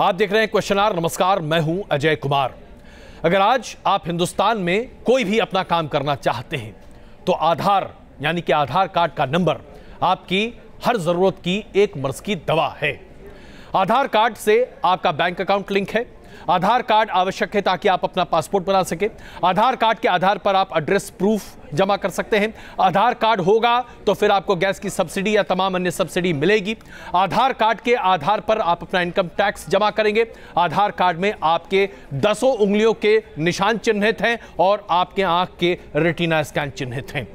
आप देख रहे हैं क्वेश्चन आवर। नमस्कार, मैं हूं अजय कुमार। अगर आज आप हिंदुस्तान में कोई भी अपना काम करना चाहते हैं तो आधार यानी कि आधार कार्ड का नंबर आपकी हर जरूरत की एक मर्ज की दवा है। आधार कार्ड से आपका बैंक अकाउंट लिंक है। आधार कार्ड आवश्यक है ताकि आप अपना पासपोर्ट बना सके। आधार कार्ड के आधार पर आप एड्रेस प्रूफ जमा कर सकते हैं। आधार कार्ड होगा तो फिर आपको गैस की सब्सिडी या तमाम अन्य सब्सिडी मिलेगी। आधार कार्ड के आधार पर आप अपना इनकम टैक्स जमा करेंगे। आधार कार्ड में आपके 10 उंगलियों के निशान चिन्हित हैं और आपके आंख के रेटिना स्कैन चिन्हित हैं।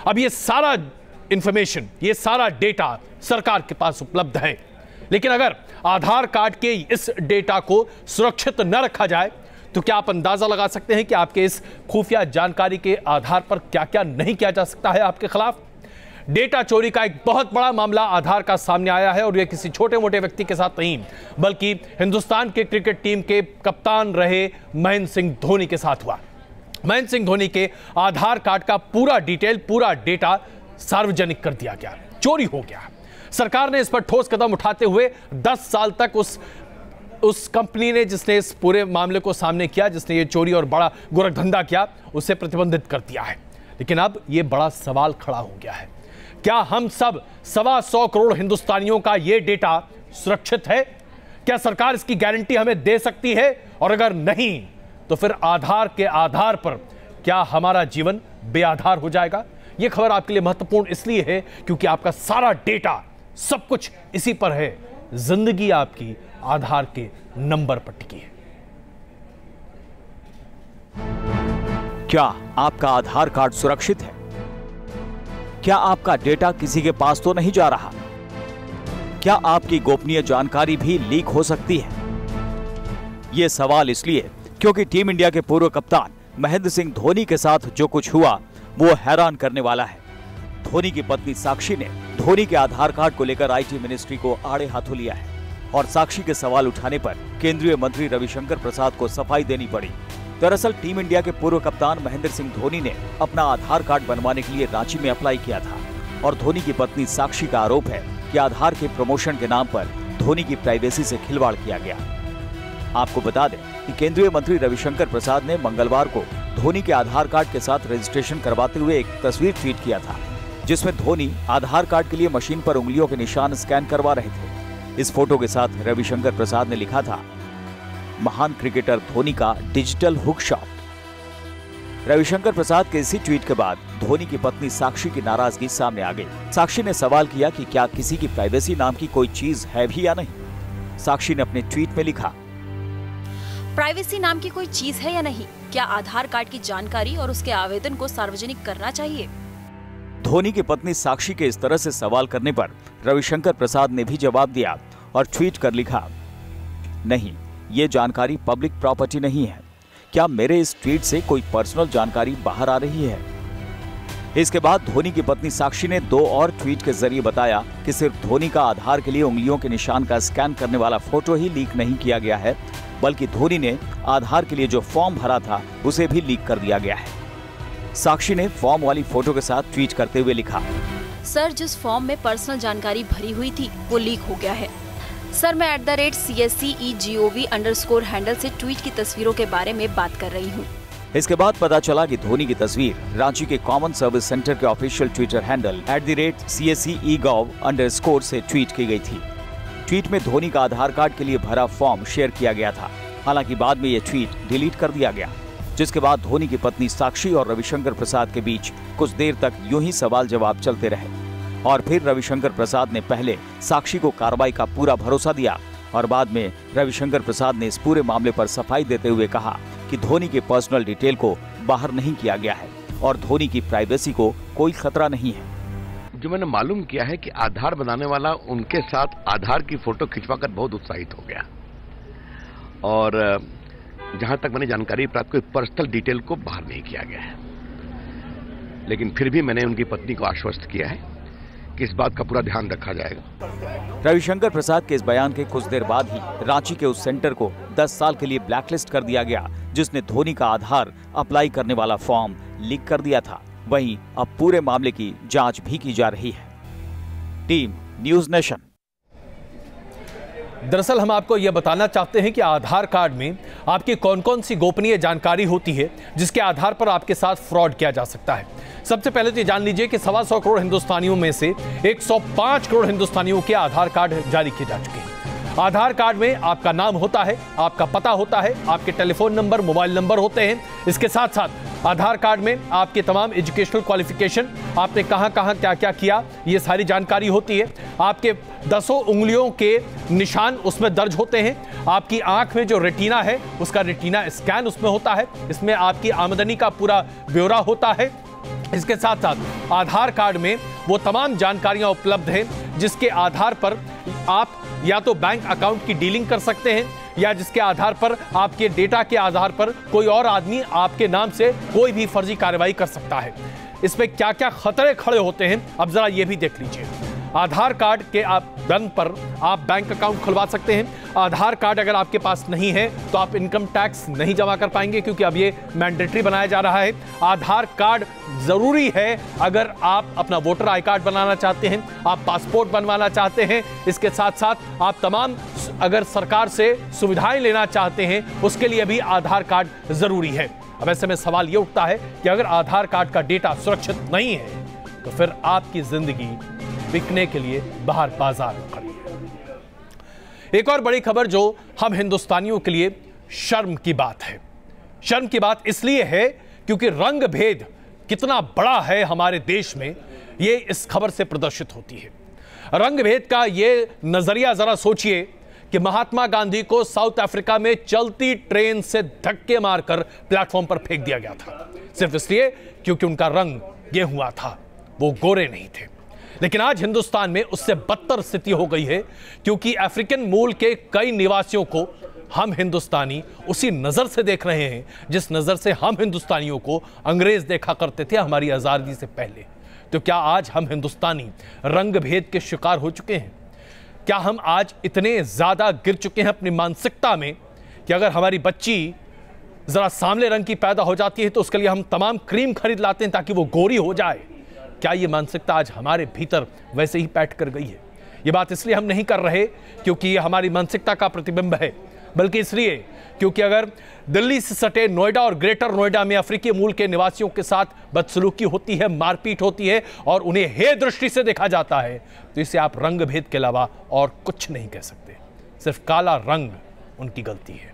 अब ये सारा इंफॉर्मेशन, ये सारा डेटा सरकार के पास उपलब्ध है, लेकिन अगर आधार कार्ड के इस डेटा को सुरक्षित न रखा जाए तो क्या आप अंदाजा लगा सकते हैं कि आपके इस खुफिया जानकारी के आधार पर क्या क्या नहीं किया जा सकता है आपके खिलाफ। डेटा चोरी का एक बहुत बड़ा मामला आधार का सामने आया है और यह किसी छोटे मोटे व्यक्ति के साथ नहीं बल्कि हिंदुस्तान के क्रिकेट टीम के कप्तान रहे महेंद्र सिंह धोनी के साथ हुआ। महेंद्र सिंह धोनी के आधार कार्ड का पूरा डिटेल, पूरा डेटा सार्वजनिक कर दिया गया, चोरी हो गया। सरकार ने इस पर ठोस कदम उठाते हुए 10 साल तक उस कंपनी ने जिसने इस पूरे मामले को सामने किया, जिसने ये चोरी और बड़ा गोरखधंधा किया, उसे प्रतिबंधित कर दिया है। लेकिन अब ये बड़ा सवाल खड़ा हो गया है, क्या हम सब 125 करोड़ हिंदुस्तानियों का ये डेटा सुरक्षित है? क्या सरकार इसकी गारंटी हमें दे सकती है? और अगर नहीं तो फिर आधार के आधार पर क्या हमारा जीवन बेआधार हो जाएगा? यह खबर आपके लिए महत्वपूर्ण इसलिए है क्योंकि आपका सारा डेटा, सब कुछ इसी पर है। जिंदगी आपकी आधार के नंबर पर टिकी है। क्या आपका आधार कार्ड सुरक्षित है? क्या आपका डेटा किसी के पास तो नहीं जा रहा? क्या आपकी गोपनीय जानकारी भी लीक हो सकती है? यह सवाल इसलिए क्योंकि टीम इंडिया के पूर्व कप्तान महेंद्र सिंह धोनी के साथ जो कुछ हुआ वो हैरान करने वाला है। धोनी की पत्नी साक्षी ने धोनी के आधार कार्ड को लेकर आईटी मिनिस्ट्री को आड़े हाथों लिया है और साक्षी के सवाल उठाने पर केंद्रीय मंत्री रविशंकर प्रसाद को सफाई देनी पड़ी। दरअसल टीम इंडिया के पूर्व कप्तान महेंद्र सिंह धोनी ने अपना आधार कार्ड बनवाने के लिए रांची में अप्लाई किया था और धोनी की पत्नी साक्षी का आरोप है कि आधार के प्रमोशन के नाम पर धोनी की प्राइवेसी से खिलवाड़ किया गया। आपको बता दें कि केंद्रीय मंत्री रविशंकर प्रसाद ने मंगलवार को धोनी के आधार कार्ड के साथ रजिस्ट्रेशन करवाते हुए एक तस्वीर ट्वीट किया था, जिसमें धोनी आधार कार्ड के लिए मशीन पर उंगलियों के निशान स्कैन करवा रहे थे। इस फोटो के साथ रविशंकर प्रसाद ने लिखा था, महान क्रिकेटर धोनी का डिजिटल हुक शॉट। रविशंकर प्रसाद के इसी ट्वीट के बाद धोनी की पत्नी साक्षी की नाराजगी सामने आ गई। साक्षी ने सवाल किया कि क्या किसी की प्राइवेसी नाम की कोई चीज है भी या नहीं। साक्षी ने अपने ट्वीट में लिखा, प्राइवेसी नाम की कोई चीज है या नहीं? क्या आधार कार्ड की जानकारी और उसके आवेदन को सार्वजनिक करना चाहिए? धोनी की पत्नी साक्षी के इस तरह से सवाल करने पर रविशंकर प्रसाद ने भी जवाब दिया और ट्वीट कर लिखा, नहीं, ये जानकारी पब्लिक प्रॉपर्टी नहीं है। क्या मेरे इस ट्वीट से कोई पर्सनल जानकारी बाहर आ रही है? इसके बाद धोनी की पत्नी साक्षी ने 2 और ट्वीट के जरिए बताया कि सिर्फ धोनी का आधार के लिए उंगलियों के निशान का स्कैन करने वाला फोटो ही लीक नहीं किया गया है, बल्कि धोनी ने आधार के लिए जो फॉर्म भरा था उसे भी लीक कर दिया गया है। साक्षी ने फॉर्म वाली फोटो के साथ ट्वीट करते हुए लिखा, सर, जिस फॉर्म में पर्सनल जानकारी भरी हुई थी वो लीक हो गया है। सर, मैं @CSCEGOV_ हैंडल से ट्वीट की तस्वीरों के बारे में बात कर रही हूँ। इसके बाद पता चला कि धोनी की तस्वीर रांची के कॉमन सर्विस सेंटर के ऑफिशियल ट्विटर हैंडल @CSCEGOV_ से ट्वीट की गई थी। ट्वीट में धोनी का आधार कार्ड के लिए भरा फॉर्म शेयर किया गया था। हालांकि बाद में यह ट्वीट डिलीट कर दिया गया, जिसके बाद धोनी की पत्नी साक्षी और रविशंकर प्रसाद के बीच कुछ देर तक यूं ही सवाल जवाब चलते रहे और फिर रविशंकर प्रसाद ने पहले साक्षी को कार्रवाई का पूरा भरोसा दिया और बाद में रविशंकर प्रसाद ने इस पूरे मामले पर सफाई देते हुए कहा कि धोनी के पर्सनल डिटेल को बाहर नहीं किया गया है और धोनी की प्राइवेसी को कोई खतरा नहीं है। जो मैंने मालूम किया है कि आधार बनाने वाला उनके साथ आधार की फोटो खिंचवाकर बहुत उत्साहित हो गया और जहां तक मैंने जानकारी प्राप्त की, पर्सनल डिटेल को बाहर नहीं किया गया है। लेकिन फिर भी मैंने उनकी पत्नी को आश्वस्त किया है कि इस बात का पूरा ध्यान रखा जाएगा। रविशंकर प्रसाद के इस बयान के कुछ देर बाद ही रांची के उस सेंटर को 10 साल के लिए ब्लैकलिस्ट कर दिया गया, जिसने धोनी का आधार अप्लाई करने वाला फॉर्म लीक कर दिया था। वहीं अब पूरे मामले की जांच भी की जा रही है। Team news nation. दरअसल हम आपको यह बताना चाहते हैं कि आधार कार्ड में आपकी कौन कौन सी गोपनीय जानकारी होती है जिसके आधार पर आपके साथ फ्रॉड किया जा सकता है। सबसे पहले तो ये जान लीजिए कि 125 करोड़ हिंदुस्तानियों में से 105 करोड़ हिंदुस्तानियों के आधार कार्ड जारी किए जा चुके हैं। आधार कार्ड में आपका नाम होता है, आपका पता होता है, आपके टेलीफोन नंबर, मोबाइल नंबर होते हैं। इसके साथ साथ आधार कार्ड में आपके तमाम एजुकेशनल क्वालिफिकेशन, आपने कहां कहां क्या क्या किया, ये सारी जानकारी होती है। आपके 10 उंगलियों के निशान उसमें दर्ज होते हैं। आपकी आंख में जो रेटिना है उसका रेटिना स्कैन उसमें होता है। इसमें आपकी आमदनी का पूरा ब्यौरा होता है। इसके साथ साथ आधार कार्ड में वो तमाम जानकारियां उपलब्ध हैं जिसके आधार पर आप या तो बैंक अकाउंट की डीलिंग कर सकते हैं या जिसके आधार पर आपके डेटा के आधार पर कोई और आदमी आपके नाम से कोई भी फर्जी कार्रवाई कर सकता है। इसमें क्या क्या खतरे खड़े होते हैं अब जरा ये भी देख लीजिए। आधार कार्ड के बल पर आप बैंक अकाउंट खुलवा सकते हैं। आधार कार्ड अगर आपके पास नहीं है तो आप इनकम टैक्स नहीं जमा कर पाएंगे क्योंकि अब ये मैंडेटरी बनाया जा रहा है। आधार कार्ड जरूरी है अगर आप अपना वोटर आई कार्ड बनाना चाहते हैं, आप पासपोर्ट बनवाना चाहते हैं। इसके साथ साथ आप तमाम अगर सरकार से सुविधाएं लेना चाहते हैं उसके लिए भी आधार कार्ड जरूरी है। अब ऐसे में सवाल ये उठता है कि अगर आधार कार्ड का डेटा सुरक्षित नहीं है तो फिर आपकी जिंदगी बिकने के लिए बाहर बाजार में खड़ी है। एक और बड़ी खबर जो हम हिंदुस्तानियों के लिए शर्म की बात है। शर्म की बात इसलिए है क्योंकि रंग भेद कितना बड़ा है हमारे देश में, ये इस खबर से प्रदर्शित होती है। रंग भेद का ये नजरिया जरा सोचिए कि महात्मा गांधी को साउथ अफ्रीका में चलती ट्रेन से धक्के मारकर प्लेटफॉर्म पर फेंक दिया गया था, सिर्फ इसलिए क्योंकि उनका रंग गेहुआ था, वो गोरे नहीं थे। लेकिन आज हिंदुस्तान में उससे बदतर स्थिति हो गई है क्योंकि अफ्रीकन मूल के कई निवासियों को हम हिंदुस्तानी उसी नजर से देख रहे हैं जिस नजर से हम हिंदुस्तानियों को अंग्रेज देखा करते थे हमारी आजादी से पहले। तो क्या आज हम हिंदुस्तानी रंग भेद के शिकार हो चुके हैं? क्या हम आज इतने ज्यादा गिर चुके हैं अपनी मानसिकता में कि अगर हमारी बच्ची जरा सांवले रंग की पैदा हो जाती है तो उसके लिए हम तमाम क्रीम खरीद लाते हैं ताकि वो गोरी हो जाए? क्या ये मानसिकता आज हमारे भीतर वैसे ही पैठ कर गई है? ये बात इसलिए हम नहीं कर रहे क्योंकि ये हमारी मानसिकता का प्रतिबिंब है, बल्कि इसलिए क्योंकि अगर दिल्ली से सटे नोएडा और ग्रेटर नोएडा में अफ्रीकी मूल के निवासियों के साथ बदसलूकी होती है, मारपीट होती है और उन्हें हे दृष्टि से देखा जाता है तो इसे आप रंग भेद के अलावा और कुछ नहीं कह सकते। सिर्फ काला रंग उनकी गलती है।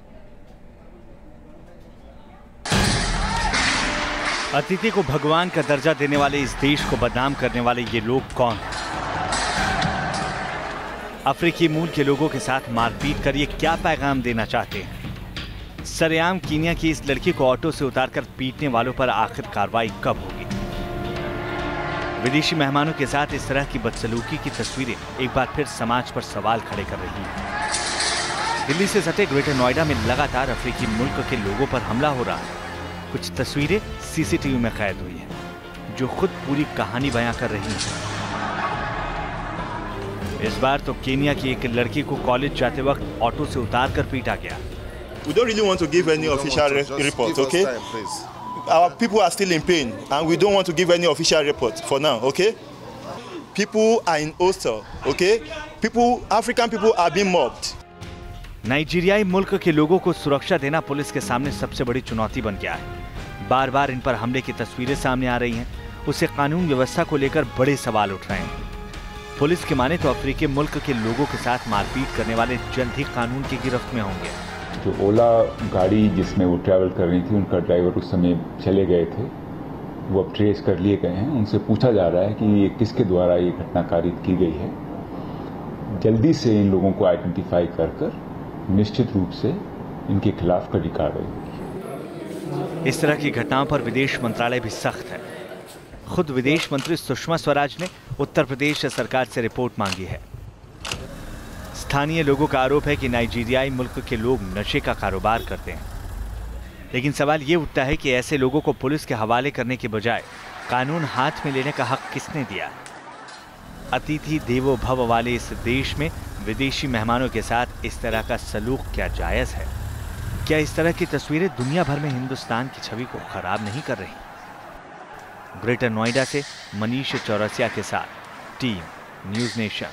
अतिथि को भगवान का दर्जा देने वाले इस देश को बदनाम करने वाले ये लोग कौन हैं? अफ्रीकी मूल के लोगों के साथ मारपीट कर ये क्या पैगाम देना चाहते हैं? सरेआम कीनिया की इस लड़की को ऑटो से उतारकर पीटने वालों पर आखिर कार्रवाई कब होगी? विदेशी मेहमानों के साथ इस तरह की बदसलूकी की तस्वीरें एक बार फिर समाज पर सवाल खड़े कर रही हैं। दिल्ली से सटे ग्रेटर नोएडा में लगातार अफ्रीकी मुल्क के लोगों पर हमला हो रहा है। कुछ तस्वीरें सीसीटीवी में कैद हुई हैं जो खुद पूरी कहानी बयां कर रही हैं। इस बार तो केनिया की एक लड़की को कॉलेज जाते वक्त ऑटो से उतारकर पीटा गया। We don't really want to give any official report, okay? Our people are still in pain and we don't want to give any official report for now, okay? People are in hostel, okay? African people are being mobbed. नाइजीरियाई मुल्क के लोगों को सुरक्षा देना police के सामने सबसे बड़ी चुनौती बन गया है। बार बार इन पर हमले की तस्वीरें सामने आ रही हैं। उससे कानून व्यवस्था को लेकर बड़े सवाल उठ रहे हैं। पुलिस की माने तो अफ्रीकी मुल्क के लोगों के साथ मारपीट करने वाले जल्द ही कानून की गिरफ्त में होंगे। जो ओला गाड़ी जिसमें वो ट्रैवल कर रही थी, उनका ड्राइवर उस समय चले गए थे, वो अब ट्रेस कर लिए गए हैं। उनसे पूछा जा रहा है कि ये किसके द्वारा ये घटना कारित की गई है। जल्दी से इन लोगों को आइडेंटिफाई कर निश्चित रूप से इनके खिलाफ कड़ी कार्रवाई होगी। इस तरह की घटनाओं पर विदेश मंत्रालय भी सख्त है। खुद विदेश मंत्री सुषमा स्वराज ने उत्तर प्रदेश सरकार से रिपोर्ट मांगी है। स्थानीय लोगों का आरोप है कि नाइजीरियाई मुल्क के लोग नशे का कारोबार करते हैं। लेकिन सवाल ये उठता है कि ऐसे लोगों को पुलिस के हवाले करने के बजाय कानून हाथ में लेने का हक किसने दिया? अतिथि देवो भव वाले इस देश में विदेशी मेहमानों के साथ इस तरह का सलूक क्या जायज है? क्या इस तरह की तस्वीरें दुनिया भर में हिंदुस्तान की छवि को खराब नहीं कर रही? ग्रेटर नोएडा से मनीष चौरसिया के साथ टीम न्यूज़ नेशन।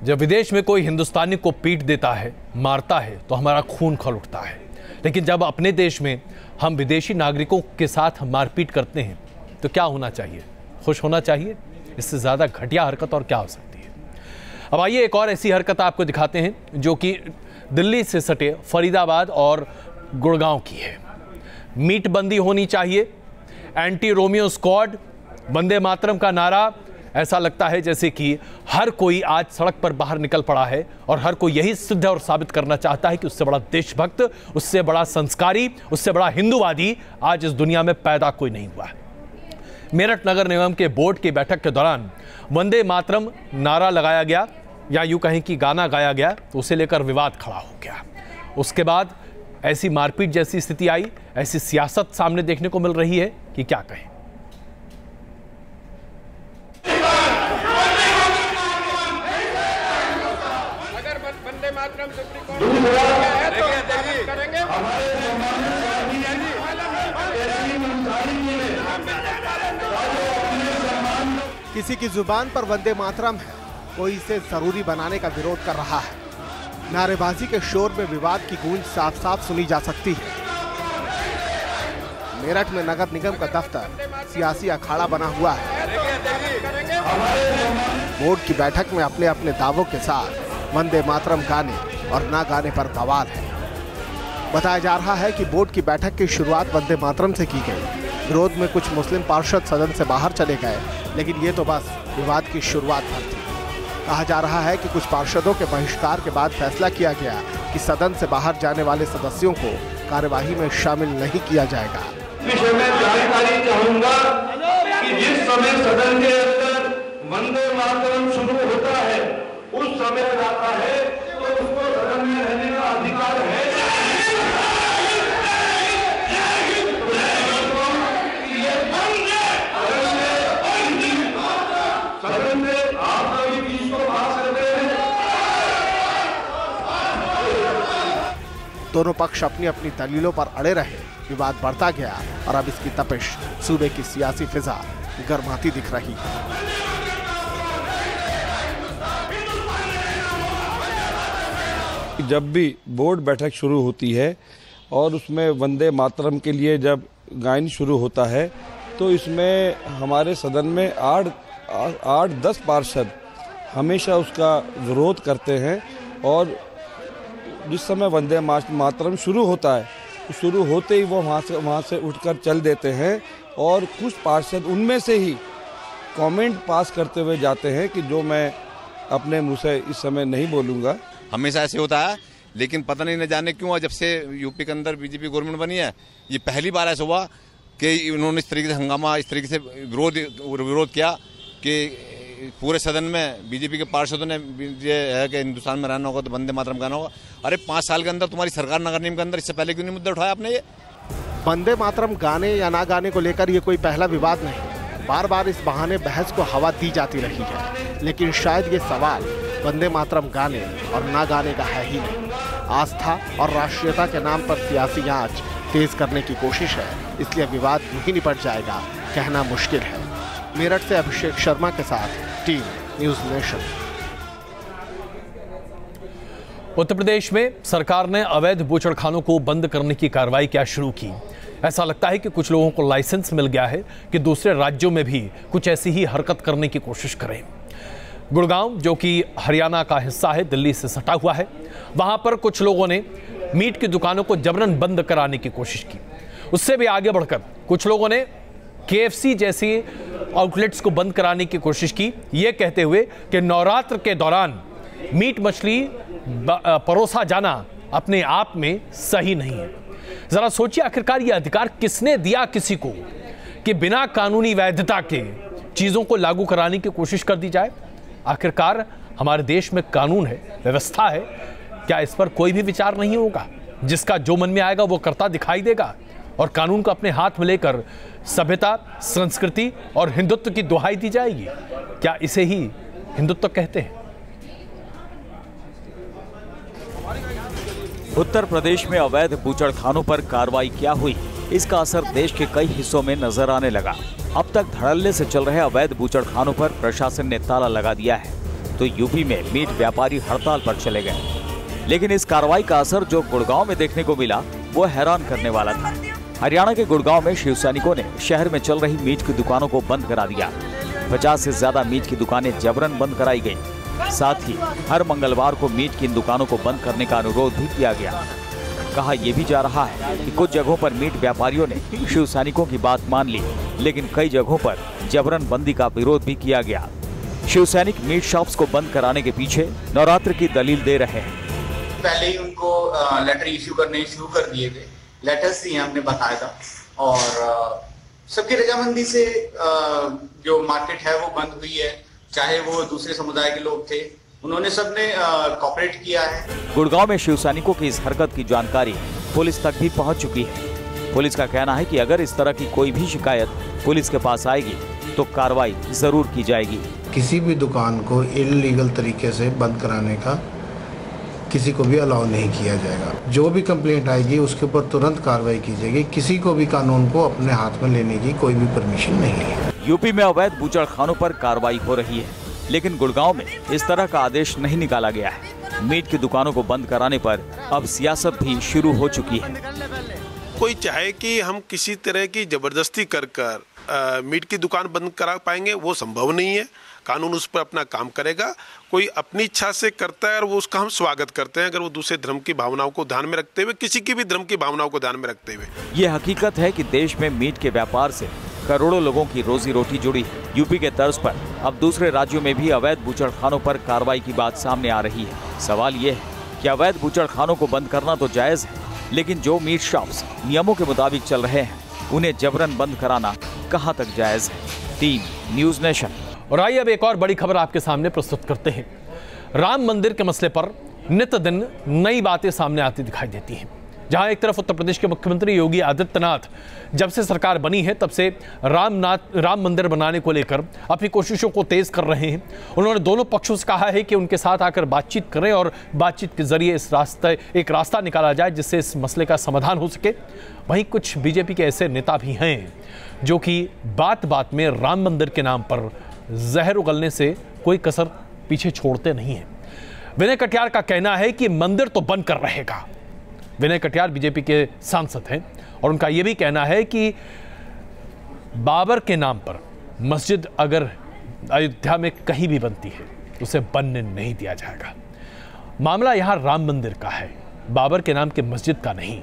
जब विदेश में कोई हिंदुस्तानी को पीट देता है, मारता है, तो हमारा खून खौल उठता है। लेकिन जब अपने देश में हम विदेशी नागरिकों के साथ मारपीट करते हैं तो क्या होना चाहिए? खुश होना चाहिए? इससे ज़्यादा घटिया हरकत और क्या हो सकती है? अब आइए एक और ऐसी हरकत आपको दिखाते हैं जो कि दिल्ली से सटे फरीदाबाद और गुड़गांव की है। मीट बंदी होनी चाहिए, anti Romeo squad, Vande Mataram का नारा। ऐसा लगता है जैसे कि हर कोई आज सड़क पर बाहर निकल पड़ा है और हर कोई यही सिद्ध और साबित करना चाहता है कि उससे बड़ा देशभक्त, उससे बड़ा संस्कारी, उससे बड़ा हिंदूवादी आज इस दुनिया में पैदा कोई नहीं हुआ है। मेरठ नगर निगम के बोर्ड की बैठक के दौरान वंदे मातरम नारा लगाया गया या यूं कहें कि गाना गाया गया, तो उसे लेकर विवाद खड़ा हो गया। उसके बाद ऐसी मारपीट जैसी स्थिति आई, ऐसी सियासत सामने देखने को मिल रही है कि क्या कहें। किसी की जुबान पर वंदे मातरम है, कोई इसे जरूरी बनाने का विरोध कर रहा है। नारेबाजी के शोर में विवाद की गूंज साफ साफ सुनी जा सकती है। मेरठ में नगर निगम का दफ्तर सियासी अखाड़ा बना हुआ है। बोर्ड की बैठक में अपने अपने दावों के साथ वंदे मातरम गाने और ना गाने पर बवाल है। बताया जा रहा है कि बोर्ड की बैठक की शुरुआत वंदे मातरम से की गई। विरोध में कुछ मुस्लिम पार्षद सदन से बाहर चले गए, लेकिन ये तो बस विवाद की शुरुआत भर थी। कहा जा रहा है कि कुछ पार्षदों के बहिष्कार के बाद फैसला किया गया कि सदन से बाहर जाने वाले सदस्यों को कार्यवाही में शामिल नहीं किया जाएगा। विषय में जानकारी चाहूंगा कि जिस समय सदन के अंदर वंदे मातरम शुरू होता है, उस समय आता है तो उसको सदन में रहने का अधिकार है। सदन में आप सभी बीच को पास करते हैं। दोनों पक्ष अपनी अपनी दलीलों पर अड़े रहे। विवाद बढ़ता गया और अब इसकी तपिश सूबे की सियासी फिजा गर्माती दिख रही है। जब भी बोर्ड बैठक शुरू होती है और उसमें वंदे मातरम के लिए जब गायन शुरू होता है, तो इसमें हमारे सदन में 8-10 पार्षद हमेशा उसका विरोध करते हैं। और जिस समय वंदे मातरम शुरू होता है, शुरू होते ही वो वहाँ से उठकर चल देते हैं और कुछ पार्षद उनमें से ही कमेंट पास करते हुए जाते हैं कि जो मैं अपने मुंह से इस समय नहीं बोलूँगा। हमेशा ऐसे होता है, लेकिन पता नहीं न जाने क्यों जब से यूपी के अंदर बीजेपी गवर्नमेंट बनी है, ये पहली बार ऐसा हुआ कि उन्होंने इस तरीके से हंगामा, इस तरीके से विरोध किया कि पूरे सदन में बीजेपी के पार्षदों ने ये है कि हिंदुस्तान में रहना होगा तो वंदे मातरम गाना होगा। अरे 5 साल के अंदर तुम्हारी सरकार नगर निगम के अंदर, इससे पहले क्यों नहीं मुद्दा उठाया आपने? ये वंदे मातरम गाने या ना गाने को लेकर ये कोई पहला विवाद नहीं। बार बार इस बहाने बहस को हवा दी जाती रही है, लेकिन शायद ये सवाल वंदे मातरम गाने और ना गाने का है ही नहीं। आस्था और राष्ट्रीयता के नाम पर सियासी आंच तेज करने की कोशिश है, इसलिए विवाद नहीं निपट जाएगा कहना मुश्किल है। मेरठ से अभिषेक शर्मा के साथ team news nation. Uttar Pradesh में सरकार ने अवैध बूचड़खानों को बंद करने की कार्रवाई क्या शुरू की। ऐसा लगता है कि कुछ लोगों को लाइसेंस मिल गया है कि दूसरे राज्यों में भी कुछ ऐसी ही हरकत करने की कोशिश करें। गुड़गांव, जो कि हरियाणा का हिस्सा है, दिल्ली से सटा हुआ है, वहां पर कुछ लोगों ने मीट की दुकानों को जबरन बंद कराने की कोशिश की। उससे भी आगे बढ़कर कुछ लोगों ने KFC जैसी आउटलेट्स को बंद कराने की कोशिश की, ये कहते हुए कि नवरात्र के दौरान मीट मछली परोसा जाना अपने आप में सही नहीं है। जरा सोचिए, आखिरकार ये अधिकार किसने दिया किसी को कि बिना कानूनी वैधता के चीजों को लागू कराने की कोशिश कर दी जाए? आखिरकार हमारे देश में कानून है, व्यवस्था है, क्या इस पर कोई भी विचार नहीं होगा? जिसका जो मन में आएगा वो करता दिखाई देगा और कानून को अपने हाथ में लेकर सभ्यता, संस्कृति और हिंदुत्व की दुहाई दी जाएगी? क्या इसे ही हिंदुत्व कहते हैं? उत्तर प्रदेश में अवैध बूचड़खानों पर कार्रवाई क्या हुई, इसका असर देश के कई हिस्सों में नजर आने लगा। अब तक धड़ल्ले से चल रहे अवैध बूचड़खानों पर प्रशासन ने ताला लगा दिया है, तो यूपी में मीट व्यापारी हड़ताल पर चले गए। लेकिन इस कार्रवाई का असर जो गुड़गांव में देखने को मिला वो हैरान करने वाला था। हरियाणा के गुड़गांव में शिव सैनिकों ने शहर में चल रही मीट की दुकानों को बंद करा दिया। 50 से ज्यादा मीट की दुकानें जबरन बंद कराई गई। साथ ही हर मंगलवार को मीट की इन दुकानों को बंद करने का अनुरोध भी किया गया। कहा यह भी जा रहा है कि कुछ जगहों पर मीट व्यापारियों ने शिव सैनिकों की बात मान ली, लेकिन कई जगहों पर जबरन बंदी का विरोध भी किया गया। शिव सैनिक मीट शॉप्स को बंद कराने के पीछे नवरात्र की दलील दे रहे हैं। पहले ही उनको लेटर इश्यू करने शुरू कर दिए थे, लेटर्स दिए हमने बाकायदा, और सबकी रजामंदी से जो मार्केट है वो बंद हुई है। चाहे वो दूसरे समुदाय के लोग थे, उन्होंने सबने कोऑपरेट किया है। गुड़गांव में शिव सैनिकों की इस हरकत की जानकारी पुलिस तक भी पहुंच चुकी है। पुलिस का कहना है कि अगर इस तरह की कोई भी शिकायत पुलिस के पास आएगी तो कार्रवाई जरूर की जाएगी। किसी भी दुकान को इल्लीगल तरीके से बंद कराने का किसी को भी अलाउ नहीं किया जाएगा। जो भी कंप्लेंट आएगी उसके ऊपर तुरंत कार्रवाई की जाएगी। किसी को भी कानून को अपने हाथ में लेने की कोई भी परमिशन नहीं है। यूपी में अवैध बूचड़खानों पर कार्रवाई हो रही है, लेकिन गुड़गांव में इस तरह का आदेश नहीं निकाला गया है। मीट की दुकानों को बंद कराने पर अब सियासत भी शुरू हो चुकी है। कोई चाहे कि हम किसी तरह की जबरदस्ती कर मीट की दुकान बंद करा पाएंगे, वो संभव नहीं है। कानून उस पर अपना काम करेगा। कोई अपनी इच्छा से करता है और वो उसका हम स्वागत करते हैं, अगर वो दूसरे धर्म की भावनाओं को ध्यान में रखते हुए, किसी की भी धर्म की भावनाओं को ध्यान में रखते हुए। ये हकीकत है कि देश में मीट के व्यापार से करोड़ों लोगों की रोजी रोटी जुड़ी है। यूपी के तर्ज पर अब दूसरे राज्यों में भी अवैध बूचड़खानों पर कार्रवाई की बात सामने आ रही है। सवाल ये है कि अवैध बूचड़खानों को बंद करना तो जायज है, लेकिन जो मीट शॉप्स नियमों के मुताबिक चल रहे हैं उन्हें जबरन बंद कराना कहां तक जायज है। Team news nation. और आइए अब एक और बड़ी खबर आपके सामने प्रस्तुत करते हैं। राम मंदिर के मसले पर नित्य दिन नई बातें सामने आती दिखाई देती हैं। जहां एक तरफ उत्तर प्रदेश के मुख्यमंत्री योगी आदित्यनाथ जब से सरकार बनी है तब से राम मंदिर बनाने को लेकर अपनी कोशिशों को तेज कर रहे हैं। उन्होंने दोनों पक्षों से कहा है कि उनके साथ आकर बातचीत करें और बातचीत के जरिए एक रास्ता निकाला जाए जिससे इस मसले का समाधान हो सके। वहीं कुछ बीजेपी के ऐसे नेता भी हैं जो कि बात बात में राम मंदिर के नाम पर जहर उगलने से कोई कसर पीछे छोड़ते नहीं हैं। विनय कटियार का कहना है कि मंदिर तो बनकर रहेगा। विनय कटियार बीजेपी के सांसद हैं और उनका यह भी कहना है कि बाबर के नाम पर मस्जिद अगर अयोध्या में कहीं भी बनती है तो उसे बनने नहीं दिया जाएगा। मामला यहां राम मंदिर का है, बाबर के नाम के मस्जिद का नहीं।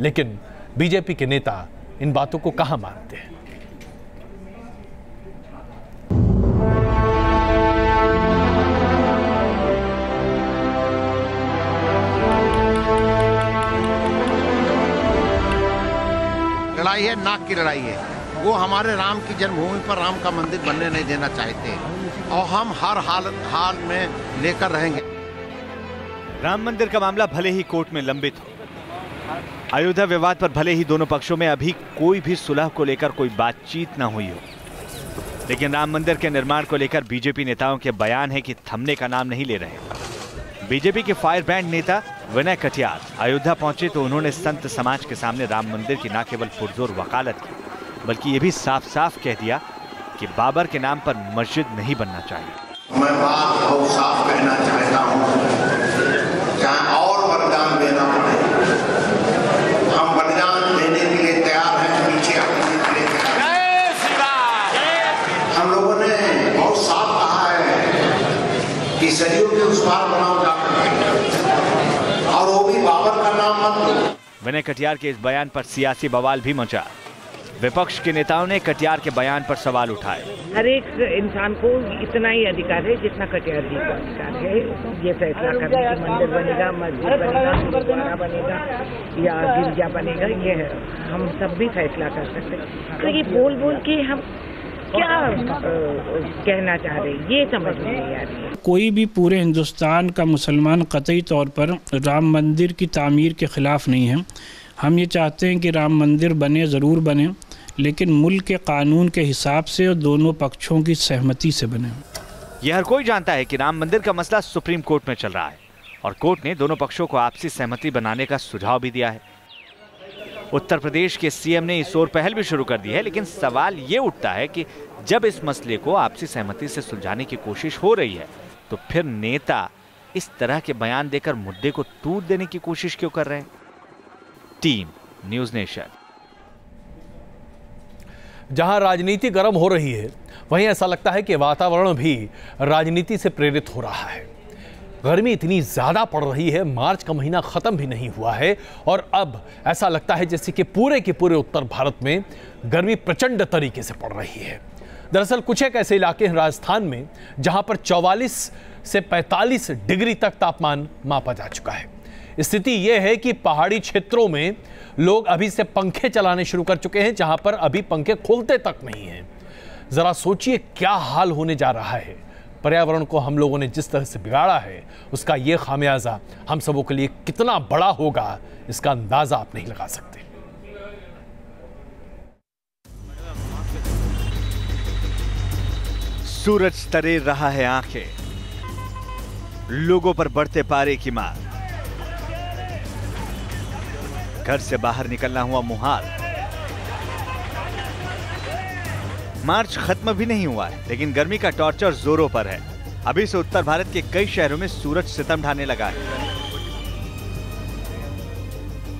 लेकिन बीजेपी के नेता इन बातों को कहां मानते हैं। लड़ाई है, नाक की लड़ाई है। वो हमारे राम की जन्मभूमि पर राम का मंदिर बनने नहीं देना चाहते और हम हर हाल में लेकर रहेंगे। राम मंदिर का मामला भले ही कोर्ट में लंबित हो, अयोध्या विवाद पर भले ही दोनों पक्षों में अभी कोई भी सुलह को लेकर कोई बातचीत न हुई हो, लेकिन राम मंदिर के निर्माण को लेकर बीजेपी नेताओं के बयान है कि थमने का नाम नहीं ले रहे। बीजेपी के फायर ब्रांड नेता विनय कटियार अयोध्या पहुंचे तो उन्होंने संत समाज के सामने राम मंदिर की न केवल पुरजोर वकालत की, बल्कि ये भी साफ साफ कह दिया कि बाबर के नाम पर मस्जिद नहीं बनना चाहिए। मैं बात बहुत साफ कहना चाहता हूँ, चाहे और बलिदान देना पड़े, हम बलिदान देने के लिए तैयार हैं, पीछे हटने के लिए तैयार हैं। हम लोगों ने बहुत साफ कहा है कि सदियों के उस पार बनाओ जाकर, और वो भी बाबर का नाम मत लो। विनय कटियार के इस बयान पर सियासी बवाल भी मचा। विपक्ष के नेताओं ने कटियार के बयान पर सवाल उठाए। हर एक इंसान को इतना ही अधिकार है जितना कटियार जी का अधिकार है ये फैसला करने की मंदिर बनेगा, मस्जिद बनेगा, गुरुद्वारा बनेगा या गिरजा बनेगा, ये हम सब भी फैसला कर सकते हैं। तो ये बोल बोल के हम क्या कहना चाह रहे हैं ये समझ में नहीं आ रही है। कोई भी पूरे हिंदुस्तान का मुसलमान कतई तौर पर राम मंदिर की तामीर के खिलाफ नहीं है। हम ये चाहते हैं कि राम मंदिर बने, ज़रूर बने, लेकिन मुल्क के कानून के हिसाब से और दोनों पक्षों की सहमति से बने। यह हर कोई जानता है कि राम मंदिर का मसला सुप्रीम कोर्ट में चल रहा है और कोर्ट ने दोनों पक्षों को आपसी सहमति बनाने का सुझाव भी दिया है। उत्तर प्रदेश के सीएम ने इस ओर पहल भी शुरू कर दी है, लेकिन सवाल ये उठता है कि जब इस मसले को आपसी सहमति से सुलझाने की कोशिश हो रही है तो फिर नेता इस तरह के बयान देकर मुद्दे को टूट देने की कोशिश क्यों कर रहे हैं? Team news nation. जहां राजनीति गर्म हो रही है, वहीं ऐसा लगता है कि वातावरण भी राजनीति से प्रेरित हो रहा है। गर्मी इतनी ज्यादा पड़ रही है, मार्च का महीना खत्म भी नहीं हुआ है और अब ऐसा लगता है जैसे कि पूरे के पूरे उत्तर भारत में गर्मी प्रचंड तरीके से पड़ रही है। दरअसल कुछ एक ऐसे इलाके हैं राजस्थान में जहां पर 44 से 45 डिग्री तक तापमान मापा जा चुका है। स्थिति यह है कि पहाड़ी क्षेत्रों में लोग अभी से पंखे चलाने शुरू कर चुके हैं, जहां पर अभी पंखे खुलते तक नहीं हैं। जरा सोचिए क्या हाल होने जा रहा है। पर्यावरण को हम लोगों ने जिस तरह से बिगाड़ा है, उसका यह खामियाजा हम सबों के लिए कितना बड़ा होगा, इसका अंदाजा आप नहीं लगा सकते। सूरज तरे रहा है आंखें, लोगों पर बढ़ते पारे की मार, घर से बाहर निकलना हुआ मुहाल। मार्च खत्म भी नहीं हुआ है, लेकिन गर्मी का टॉर्चर जोरों पर है। अभी से उत्तर भारत के कई शहरों में सूरज सितम ढाने लगा है।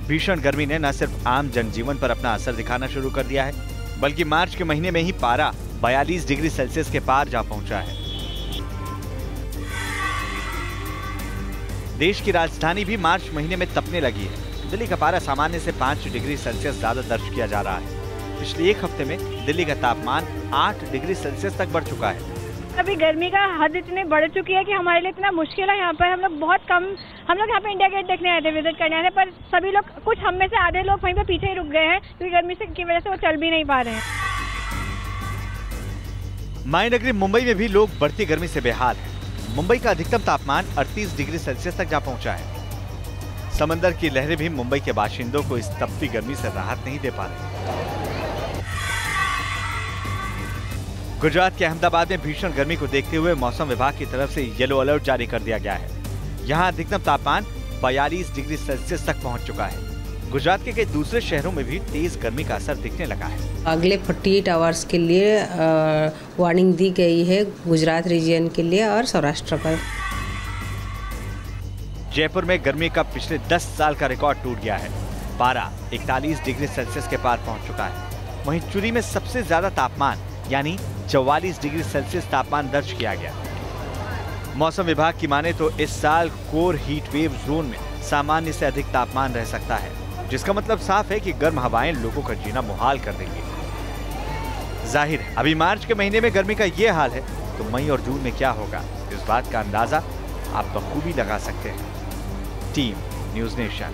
भीषण गर्मी ने न सिर्फ आम जनजीवन पर अपना असर दिखाना शुरू कर दिया है, बल्कि मार्च के महीने में ही पारा 42 डिग्री सेल्सियस के पार जा पहुंचा है। देश की राजधानी भी मार्च महीने में तपने लगी है। दिल्ली का पारा सामान्य से 5 डिग्री सेल्सियस ज्यादा दर्ज किया जा रहा है। पिछले एक हफ्ते में दिल्ली का तापमान 8 डिग्री सेल्सियस तक बढ़ चुका है। अभी गर्मी का हद इतनी बढ़ चुकी है कि हमारे लिए इतना मुश्किल है। यहाँ पर हम लोग बहुत कम, हम लोग यहाँ पे इंडिया गेट देखने आए थे, विजिट करने आए थे, पर सभी लोग, कुछ हम में से आधे लोग वहीं पे पीछे ही रुक गए हैं क्योंकि गर्मी की वजह से वो चल भी नहीं पा रहे हैं। मायनगरी मुंबई में भी लोग बढ़ती गर्मी से बेहाल हैं। मुंबई का अधिकतम तापमान 38 डिग्री सेल्सियस तक जा पहुंचा है। समंदर की लहरें भी मुंबई के बाशिंदों को इस तपती गर्मी से राहत नहीं दे पा रही। गुजरात के अहमदाबाद में भीषण गर्मी को देखते हुए मौसम विभाग की तरफ से येलो अलर्ट जारी कर दिया गया है। यहाँ अधिकतम तापमान 42 डिग्री सेल्सियस तक पहुंच चुका है। गुजरात के कई दूसरे शहरों में भी तेज गर्मी का असर दिखने लगा है। अगले 48 आवर्स के लिए वार्निंग दी गई है गुजरात रीजन के लिए और सौराष्ट्र पर। जयपुर में गर्मी का पिछले 10 साल का रिकॉर्ड टूट गया है। पारा 41 डिग्री सेल्सियस के पार पहुंच चुका है। वहीं चुरी में सबसे ज्यादा तापमान यानी 44 डिग्री सेल्सियस तापमान दर्ज किया गया। मौसम विभाग की माने तो इस साल कोर हीट वेव जोन में सामान्य से अधिक तापमान रह सकता है, जिसका मतलब साफ है कि गर्म हवाएं लोगों का जीना मुहाल कर देंगी। जाहिर है अभी मार्च के महीने में गर्मी का ये हाल है, तो मई और जून में क्या होगा, इस बात का अंदाजा आप बखूबी लगा सकते हैं। Team news nation.